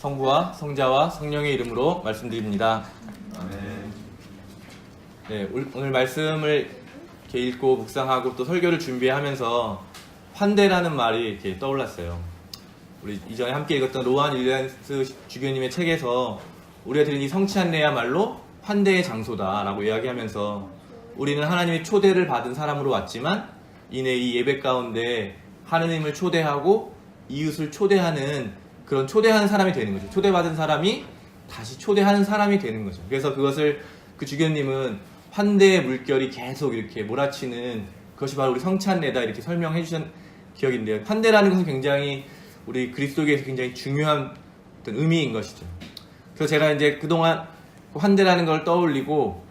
성부와 성자와 성령의 이름으로 말씀드립니다. 네, 오늘 말씀을 이렇게 읽고 묵상하고 또 설교를 준비하면서 환대라는 말이 이렇게 떠올랐어요. 우리 이전에 함께 읽었던 로한 윌리엄스 주교님의 책에서 우리가 드린 이 성치 안내야말로 환대의 장소다라고 이야기하면서 우리는 하나님의 초대를 받은 사람으로 왔지만 이내 이 예배 가운데 하느님을 초대하고 이웃을 초대하는 그런 초대하는 사람이 되는 거죠. 초대받은 사람이 다시 초대하는 사람이 되는 거죠. 그래서 그것을 그 주교님은 환대의 물결이 계속 이렇게 몰아치는 그것이 바로 우리 성치 안내다 이렇게 설명해 주신 기억인데요. 환대라는 것은 굉장히 우리 그리스도교에서 굉장히 중요한 어떤 의미인 것이죠. 그래서 제가 이제 그동안 환대라는 걸 떠올리고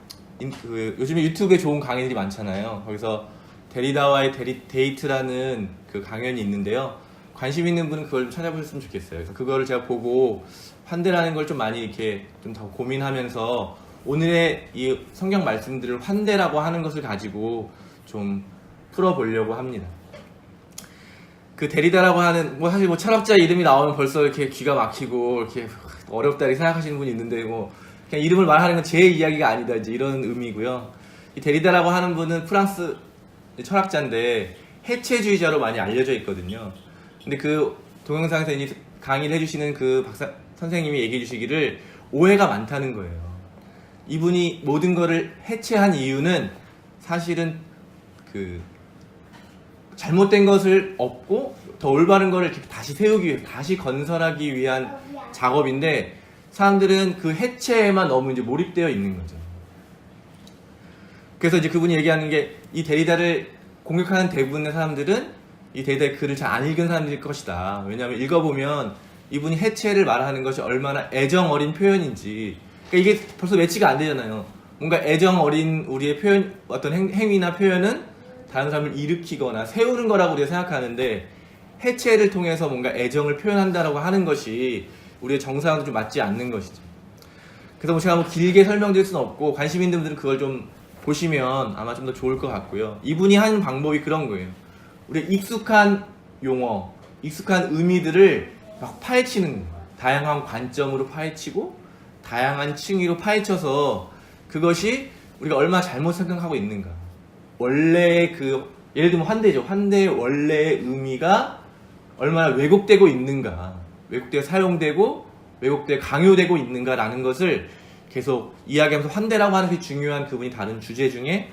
요즘에 유튜브에 좋은 강의들이 많잖아요. 거기서 데리다와의 데이트라는 그 강연이 있는데요. 관심 있는 분은 그걸 좀 찾아보셨으면 좋겠어요. 그래서 그거를 제가 보고 환대라는 걸 좀 많이 이렇게 좀 더 고민하면서 오늘의 이 성경 말씀들을 환대라고 하는 것을 가지고 좀 풀어보려고 합니다. 그 데리다라고 하는 사실 철학자 이름이 나오면 벌써 이렇게 귀가 막히고 이렇게 어렵다 이렇게 생각하시는 분이 있는데 그냥 이름을 말하는 건 제 이야기가 아니다 이제 이런 의미고요. 이 데리다라고 하는 분은 프랑스 철학자인데 해체주의자로 많이 알려져 있거든요. 근데 그 동영상에서 이제 강의를 해주시는 그 선생님이 얘기해 주시기를 오해가 많다는 거예요. 이분이 모든 거를 해체한 이유는 사실은 그 잘못된 것을 없고 더 올바른 거를 이렇게 다시 세우기 위해 다시 건설하기 위한 작업인데 사람들은 그 해체에만 너무 이제 몰입되어 있는 거죠. 그래서 이제 그분이 얘기하는 게 이 데리다를 공격하는 대부분의 사람들은 이 데리다의 글을 잘 안 읽은 사람들일 것이다. 왜냐하면 읽어보면 이분이 해체를 말하는 것이 얼마나 애정 어린 표현인지 그러니까 이게 벌써 매치가 안 되잖아요. 뭔가 애정 어린 우리의 표현 어떤 행위나 표현은 다른 사람을 일으키거나 세우는 거라고 우리가 생각하는데 해체를 통해서 뭔가 애정을 표현한다라고 하는 것이 우리의 정상과도 좀 맞지 않는 것이죠. 그래서 제가 길게 설명드릴 수는 없고 관심 있는 분들은 그걸 좀 보시면 아마 좀 더 좋을 것 같고요. 이분이 하는 방법이 그런 거예요. 우리 익숙한 용어, 익숙한 의미들을 막 파헤치는 거예요. 다양한 관점으로 파헤치고 다양한 층위로 파헤쳐서 그것이 우리가 얼마나 잘못 생각하고 있는가. 원래 예를 들면 환대죠. 환대의 원래의 의미가 얼마나 왜곡되고 있는가. 왜곡되어 사용되고 왜곡되어 강요되고 있는가라는 것을 계속 이야기하면서 환대라고 하는 게 중요한 그분이 다른 주제 중에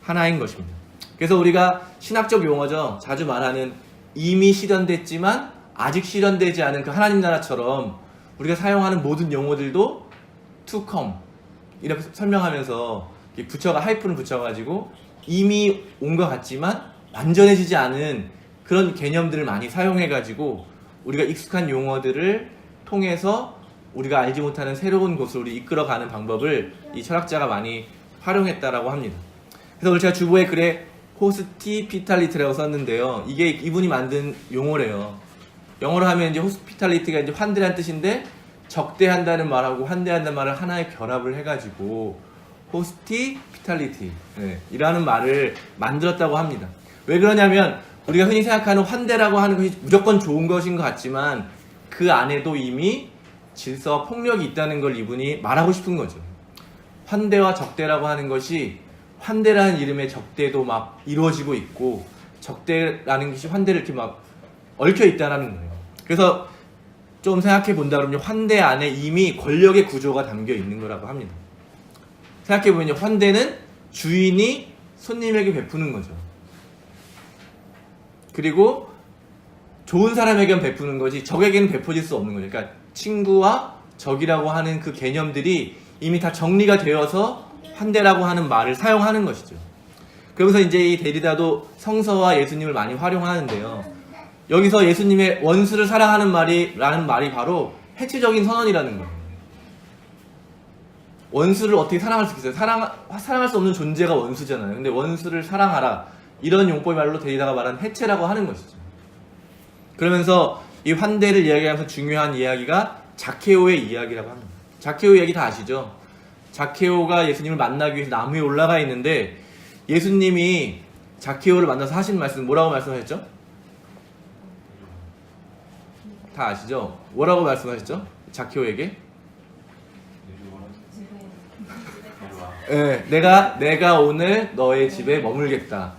하나인 것입니다. 그래서 우리가 신학적 용어죠. 자주 말하는 이미 실현됐지만 아직 실현되지 않은 그 하나님 나라처럼 우리가 사용하는 모든 용어들도 to come 이렇게 설명하면서 하이픈을 붙여가지고 이미 온 것 같지만 완전해지지 않은 그런 개념들을 많이 사용해가지고 우리가 익숙한 용어들을 통해서 우리가 알지 못하는 새로운 곳을 우리 이끌어가는 방법을 이 철학자가 많이 활용했다라고 합니다. 그래서 오늘 제가 주보에 글에 호스티피탈리티라고 썼는데요. 이게 이분이 만든 용어래요. 영어로 하면 이제 호스피탈리티가 이제 환대라는 뜻인데 적대한다는 말하고 환대한다는 말을 하나의 결합을 해가지고 호스티피탈리티 이라는 말을 만들었다고 합니다. 왜 그러냐면 우리가 흔히 생각하는 환대라고 하는 것이 무조건 좋은 것인 것 같지만 그 안에도 이미 질서와 폭력이 있다는 걸 이분이 말하고 싶은 거죠. 환대와 적대라고 하는 것이 환대라는 이름의 적대도 막 이루어지고 있고 적대라는 것이 환대를 이렇게 막 얽혀 있다는 거예요. 그래서 좀 생각해 본다 그러면 환대 안에 이미 권력의 구조가 담겨 있는 거라고 합니다. 생각해 보면 환대는 주인이 손님에게 베푸는 거죠. 그리고 좋은 사람에게는 베푸는 거지 적에게는 베풀어질 수 없는 거죠. 그러니까 친구와 적이라고 하는 그 개념들이 이미 다 정리가 되어서 환대라고 하는 말을 사용하는 것이죠. 그러면서 이제 이 데리다도 성서와 예수님을 많이 활용하는데요. 여기서 예수님의 원수를 사랑하는 라는 말이 바로 해체적인 선언이라는 거예요. 원수를 어떻게 사랑할 수 있어요? 사랑할 수 없는 존재가 원수잖아요. 근데 원수를 사랑하라. 이런 용법의 말로 데리다가 말한 해체라고 하는 것이죠. 그러면서 이 환대를 이야기하면서 중요한 이야기가 자케오의 이야기라고 합니다. 자케오 이야기 다 아시죠? 자케오가 예수님을 만나기 위해서 나무에 올라가 있는데 예수님이 자케오를 만나서 하신 말씀 뭐라고 말씀하셨죠? 다 아시죠? 뭐라고 말씀하셨죠? 자키오에게? 네, 내가 오늘 너의 집에 머물겠다.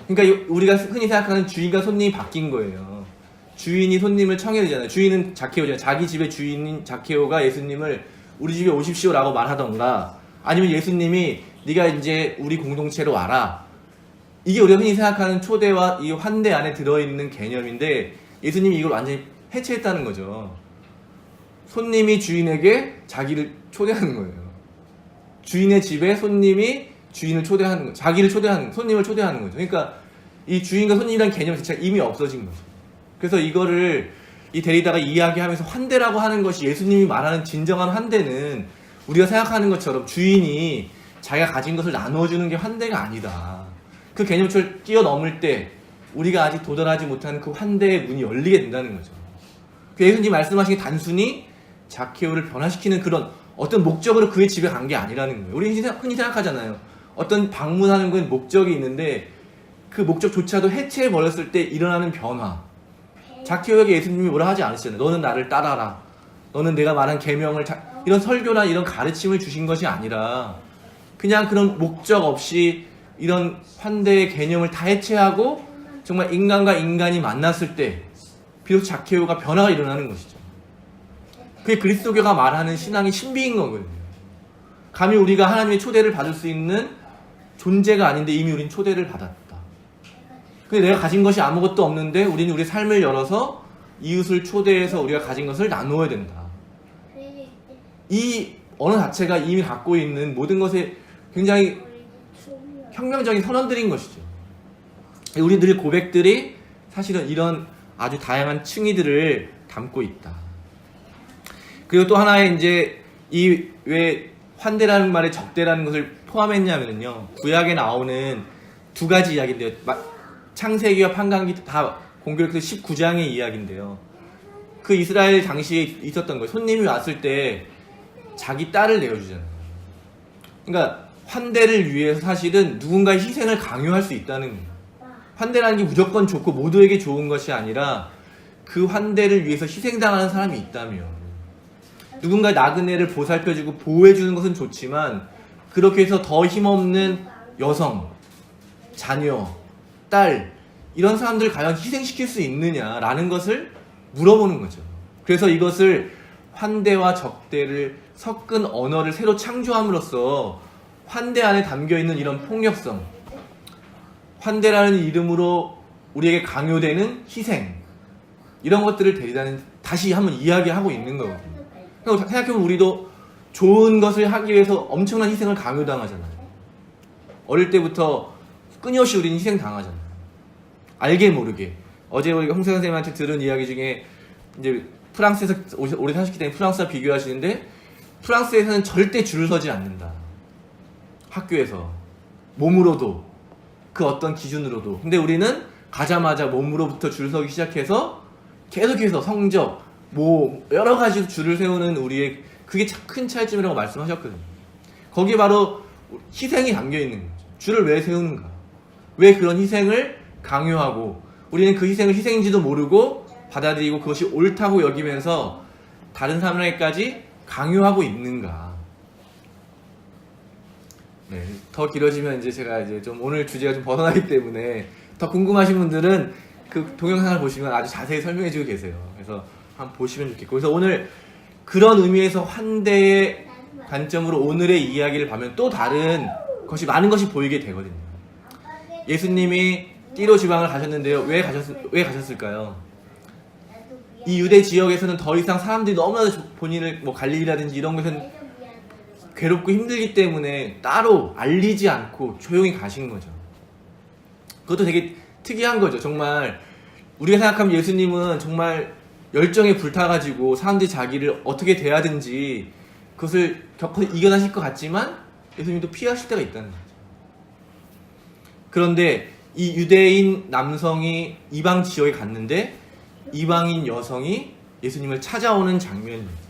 그러니까 우리가 흔히 생각하는 주인과 손님이 바뀐 거예요. 주인이 손님을 청해야 되잖아요. 주인은 자키오잖아요. 자기 집의 주인인 자키오가 예수님을 우리 집에 오십시오라고 말하던가, 아니면 예수님이 네가 이제 우리 공동체로 와라. 이게 우리가 흔히 생각하는 초대와 이 환대 안에 들어있는 개념인데, 예수님이 이걸 완전히 해체했다는 거죠. 손님이 주인에게 자기를 초대하는 거예요. 주인의 집에 손님이 주인을 초대하는 거예요. 자기를 초대하는, 손님을 초대하는 거죠. 그러니까 이 주인과 손님이라는 개념 자체가 이미 없어진 거죠. 그래서 이거를 이 데리다가 이야기하면서 환대라고 하는 것이, 예수님이 말하는 진정한 환대는 우리가 생각하는 것처럼 주인이 자기가 가진 것을 나눠주는 게 환대가 아니다. 그 개념을 뛰어넘을 때 우리가 아직 도달하지 못하는 그 환대의 문이 열리게 된다는 거죠. 예수님 말씀하신 게 단순히 자키오를 변화시키는 그런 어떤 목적으로 그의 집에 간 게 아니라는 거예요. 우리 흔히 생각하잖아요. 어떤 방문하는 건 목적이 있는데 그 목적조차도 해체해버렸을 때 일어나는 변화. 자키오에게 예수님이 뭐라 하지 않으시잖아요. 너는 나를 따라라. 너는 내가 말한 계명을 이런 설교나 이런 가르침을 주신 것이 아니라 그냥 그런 목적 없이 이런 환대의 개념을 다 해체하고 정말 인간과 인간이 만났을 때 비로소 자키오가 변화가 일어나는 것이죠. 그게 그리스도교가 말하는 신앙의 신비인 거거든요. 감히 우리가 하나님의 초대를 받을 수 있는 존재가 아닌데 이미 우린 초대를 받았다. 근데 내가 가진 것이 아무것도 없는데 우리는 우리의 삶을 열어서 이웃을 초대해서 우리가 가진 것을 나누어야 된다. 이 언어 자체가 이미 갖고 있는 모든 것에 굉장히 혁명적인 선언들인 것이죠. 우리들의 고백들이 사실은 이런 아주 다양한 층위들을 담고 있다. 그리고 또 하나의 이제 이 왜 환대라는 말에 적대라는 것을 포함했냐면요. 구약에 나오는 두 가지 이야기인데요. 창세기와 판관기 다 공교롭게도 19장의 이야기인데요. 그 이스라엘 당시에 있었던 거예요. 손님이 왔을 때 자기 딸을 내어주잖아요. 그러니까 환대를 위해서 사실은 누군가의 희생을 강요할 수 있다는 거예요. 환대라는 게 무조건 좋고 모두에게 좋은 것이 아니라 그 환대를 위해서 희생당하는 사람이 있다면, 누군가의 나그네를 보살펴주고 보호해주는 것은 좋지만 그렇게 해서 더 힘없는 여성, 자녀, 딸, 이런 사람들을 과연 희생시킬 수 있느냐라는 것을 물어보는 거죠. 그래서 이것을 환대와 적대를 섞은 언어를 새로 창조함으로써 환대 안에 담겨있는 이런 폭력성, 환대라는 이름으로 우리에게 강요되는 희생, 이런 것들을 데리다는 다시 한번 이야기하고 있는 거거든요. 생각해보면 우리도 좋은 것을 하기 위해서 엄청난 희생을 강요당하잖아요. 어릴 때부터 끊임없이 우리는 희생당하잖아요. 알게 모르게. 어제 우리가 홍세 선생님한테 들은 이야기 중에 이제 프랑스에서 오래 사셨기 때문에 프랑스와 비교하시는데, 프랑스에서는 절대 줄을 서지 않는다. 학교에서. 몸으로도. 그 어떤 기준으로도. 근데 우리는 가자마자 몸으로부터 줄 서기 시작해서 계속해서 성적, 뭐 여러 가지 줄을 세우는 우리의, 그게 큰 차이점이라고 말씀하셨거든요. 거기에 바로 희생이 담겨 있는 거죠. 줄을 왜 세우는가? 왜 그런 희생을 강요하고 우리는 그 희생을 희생인지도 모르고 받아들이고 그것이 옳다고 여기면서 다른 사람에게까지 강요하고 있는가? 네, 더 길어지면 이제 제가 이제 좀 오늘 주제가 좀 벗어나기 때문에 더 궁금하신 분들은 그 동영상을 보시면 아주 자세히 설명해주고 계세요. 그래서 한번 보시면 좋겠고, 그래서 오늘 그런 의미에서 환대의 관점으로 오늘의 이야기를 보면 또 다른 것이, 많은 것이 보이게 되거든요. 예수님이 띠로 지방을 가셨는데요. 왜 가셨을까요? 이 유대 지역에서는 더 이상 사람들이 너무나도 본인을 뭐 갈릴리라든지 이런 곳에는 괴롭고 힘들기 때문에 따로 알리지 않고 조용히 가신 거죠. 그것도 되게 특이한 거죠. 정말 우리가 생각하면 예수님은 정말 열정에 불타가지고 사람들이 자기를 어떻게 대하든지 그것을 겪어서 이겨나실 것 같지만 예수님도 피하실 때가 있다는 거죠. 그런데 이 유대인 남성이 이방 지역에 갔는데 이방인 여성이 예수님을 찾아오는 장면입니다.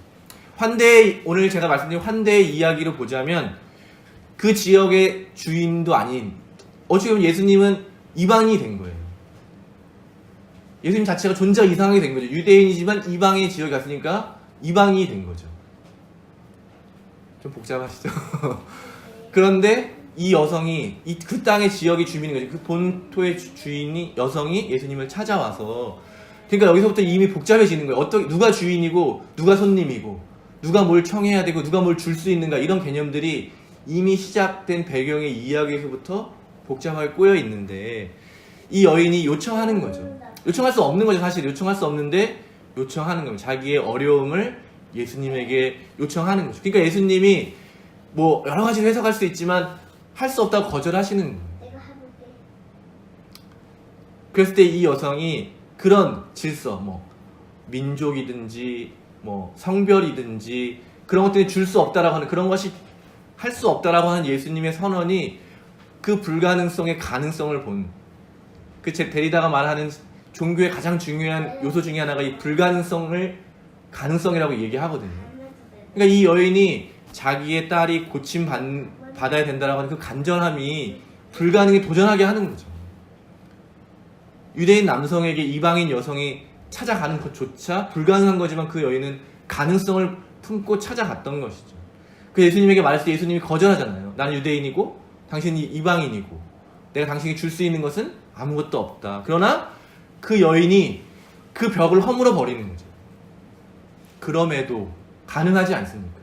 오늘 제가 말씀드린 환대의 이야기로 보자면 그 지역의 주인도 아닌, 어찌 보면 예수님은 이방인이 된 거예요. 예수님 자체가 존재가 이상하게 된 거죠. 유대인이지만 이방의 지역에 갔으니까 이방인이 된 거죠. 좀 복잡하시죠? 그런데 이 여성이 그 땅의 지역의 주민인 거죠. 그 본토의 주인이 여성이 예수님을 찾아와서, 그러니까 여기서부터 이미 복잡해지는 거예요. 누가 주인이고 누가 손님이고 누가 뭘 청해야 되고 누가 뭘 줄 수 있는가, 이런 개념들이 이미 시작된 배경의 이야기에서부터 복잡하게 꼬여 있는데, 이 여인이 요청하는 거죠. 요청할 수 없는 거죠. 사실 요청할 수 없는데 요청하는 겁니다. 자기의 어려움을 예수님에게 요청하는 거죠. 그러니까 예수님이 뭐 여러 가지로 해석할 수 있지만 할 수 없다고 거절하시는 거예요. 그랬을 때 이 여성이 그런 질서, 뭐 민족이든지 뭐 성별이든지 그런 것들이 줄 수 없다라고 하는, 그런 것이 할 수 없다라고 하는 예수님의 선언이 그 불가능성의 가능성을 본, 그 데리다가 말하는 종교의 가장 중요한 요소 중에 하나가 이 불가능성을 가능성이라고 얘기하거든요. 그러니까 이 여인이 자기의 딸이 고침 받아야 된다라고 하는 그 간절함이 불가능에 도전하게 하는 거죠. 유대인 남성에게 이방인 여성이 찾아가는 것조차 불가능한 거지만 그 여인은 가능성을 품고 찾아갔던 것이죠. 그 예수님에게 말했을 때 예수님이 거절하잖아요. 나는 유대인이고 당신이 이방인이고 내가 당신에게 줄 수 있는 것은 아무것도 없다. 그러나 그 여인이 그 벽을 허물어 버리는 거죠. 그럼에도 가능하지 않습니까?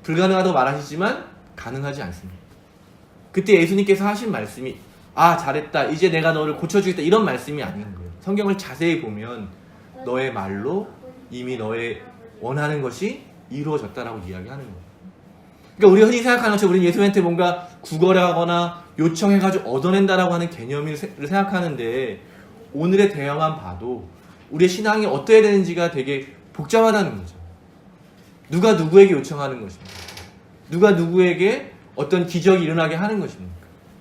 불가능하다고 말하시지만 가능하지 않습니다. 그때 예수님께서 하신 말씀이, 아 잘했다, 이제 내가 너를 고쳐주겠다, 이런 말씀이 아닌 거예요. 성경을 자세히 보면 너의 말로 이미 너의 원하는 것이 이루어졌다라고 이야기하는 거예요. 그러니까 우리가 흔히 생각하는 것처럼 우리는 예수님한테 뭔가 구걸하거나 요청해가지고 얻어낸다라고 하는 개념을 생각하는데, 오늘의 대화만 봐도 우리의 신앙이 어떠해야 되는지가 되게 복잡하다는 거죠. 누가 누구에게 요청하는 것입니까? 누가 누구에게 어떤 기적이 일어나게 하는 것입니까?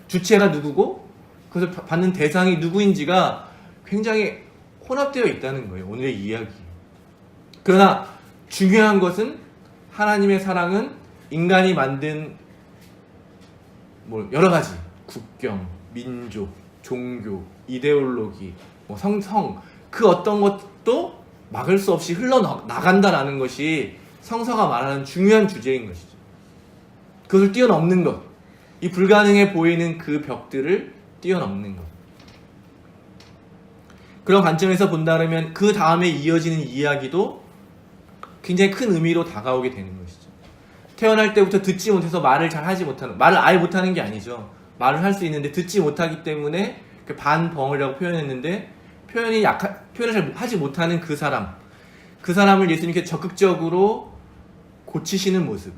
주체가 누구고 그것을 받는 대상이 누구인지가 굉장히 혼합되어 있다는 거예요, 오늘의 이야기. 그러나 중요한 것은 하나님의 사랑은 인간이 만든 여러 가지 국경, 민족, 종교, 이데올로기, 성성, 그 어떤 것도 막을 수 없이 흘러나간다라는 것이 성서가 말하는 중요한 주제인 것이죠. 그것을 뛰어넘는 것, 이 불가능해 보이는 그 벽들을 뛰어넘는 것. 그런 관점에서 본다면 그 다음에 이어지는 이야기도 굉장히 큰 의미로 다가오게 되는 것이죠. 태어날 때부터 듣지 못해서 말을 잘 하지 못하는, 말을 아예 못하는 게 아니죠. 말을 할 수 있는데 듣지 못하기 때문에 반벙어리라고 표현했는데, 표현을 잘 하지 못하는 그 사람을 예수님께서 적극적으로 고치시는 모습.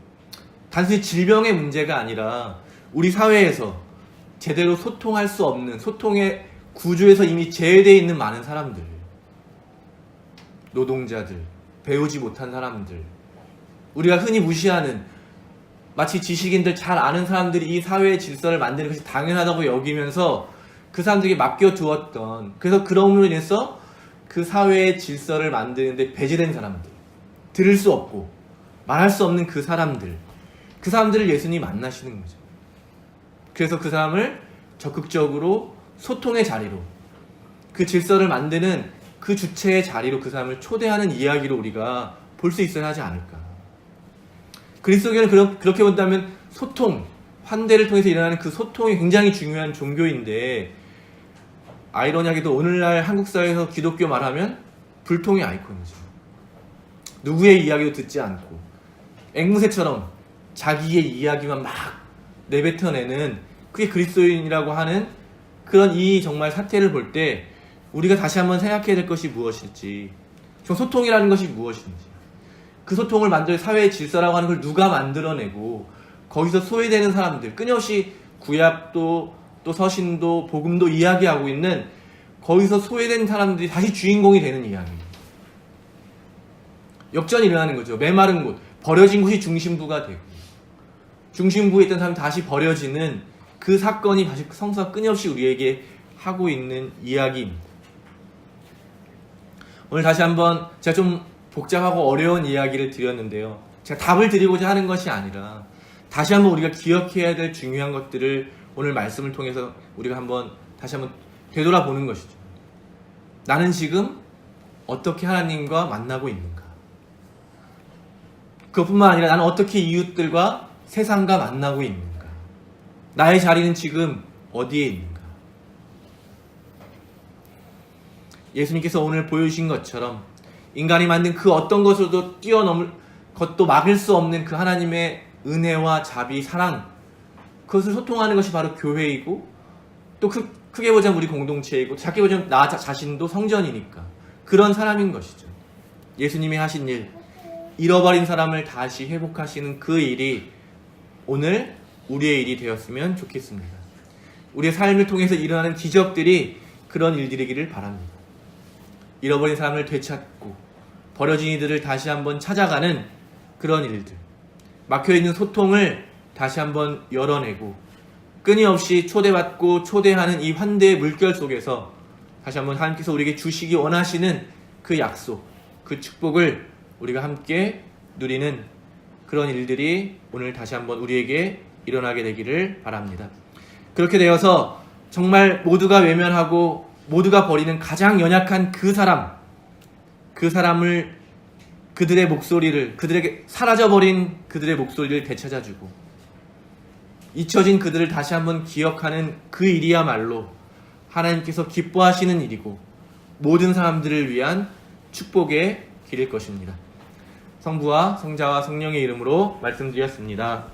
단순히 질병의 문제가 아니라 우리 사회에서 제대로 소통할 수 없는, 소통의 구조에서 이미 제외되어 있는 많은 사람들, 노동자들, 배우지 못한 사람들, 우리가 흔히 무시하는, 마치 지식인들 잘 아는 사람들이 이 사회의 질서를 만드는 것이 당연하다고 여기면서 그 사람들에게 맡겨두었던, 그래서 그럼으로 인해서 그 사회의 질서를 만드는데 배제된 사람들, 들을 수 없고 말할 수 없는 그 사람들을 예수님이 만나시는 거죠. 그래서 그 사람을 적극적으로 소통의 자리로, 그 질서를 만드는 그 주체의 자리로 그 사람을 초대하는 이야기로 우리가 볼 수 있어야 하지 않을까. 그리스도교는 그렇게 본다면 소통, 환대를 통해서 일어나는 그 소통이 굉장히 중요한 종교인데, 아이러니하게도 오늘날 한국 사회에서 기독교 말하면 불통의 아이콘이죠. 누구의 이야기도 듣지 않고 앵무새처럼 자기의 이야기만 막 내뱉어내는, 그게 그리스도인이라고 하는 그런 이 정말 사태를 볼 때 우리가 다시 한번 생각해야 될 것이 무엇일지, 소통이라는 것이 무엇인지, 그 소통을 만들 사회의 질서라고 하는 걸 누가 만들어내고 거기서 소외되는 사람들, 끊임없이 구약도 또 서신도 복음도 이야기하고 있는 거기서 소외된 사람들이 다시 주인공이 되는 이야기. 역전이 일어나는 거죠. 메마른 곳, 버려진 곳이 중심부가 되고, 중심부에 있던 사람이 다시 버려지는 그 사건이 다시 성서가 끊임없이 우리에게 하고 있는 이야기입니다. 오늘 다시 한번 제가 좀 복잡하고 어려운 이야기를 드렸는데요, 제가 답을 드리고자 하는 것이 아니라 다시 한번 우리가 기억해야 될 중요한 것들을 오늘 말씀을 통해서 우리가 다시 한번 되돌아보는 것이죠. 나는 지금 어떻게 하나님과 만나고 있는가? 그것뿐만 아니라 나는 어떻게 이웃들과 세상과 만나고 있는가? 나의 자리는 지금 어디에 있는가? 예수님께서 오늘 보여주신 것처럼 인간이 만든 그 어떤 것으로도 뛰어넘을 것도 막을 수 없는 그 하나님의 은혜와 자비, 사랑, 그것을 소통하는 것이 바로 교회이고, 또 크게 보자면 우리 공동체이고, 작게 보자면 나 자신도 성전이니까 그런 사람인 것이죠. 예수님이 하신 일, 잃어버린 사람을 다시 회복하시는 그 일이 오늘 우리의 일이 되었으면 좋겠습니다. 우리의 삶을 통해서 일어나는 기적들이 그런 일들이기를 바랍니다. 잃어버린 사람을 되찾고 버려진 이들을 다시 한번 찾아가는 그런 일들, 막혀있는 소통을 다시 한번 열어내고 끊임없이 초대받고 초대하는 이 환대의 물결 속에서 다시 한번 하나님께서 우리에게 주시기 원하시는 그 약속, 그 축복을 우리가 함께 누리는 그런 일들이 오늘 다시 한번 우리에게 일어나게 되기를 바랍니다. 그렇게 되어서 정말 모두가 외면하고 모두가 버리는 가장 연약한 그 사람을 그들의 목소리를, 그들에게 사라져버린 그들의 목소리를 되찾아주고 잊혀진 그들을 다시 한번 기억하는 그 일이야말로 하나님께서 기뻐하시는 일이고 모든 사람들을 위한 축복의 길일 것입니다. 성부와 성자와 성령의 이름으로 말씀드렸습니다.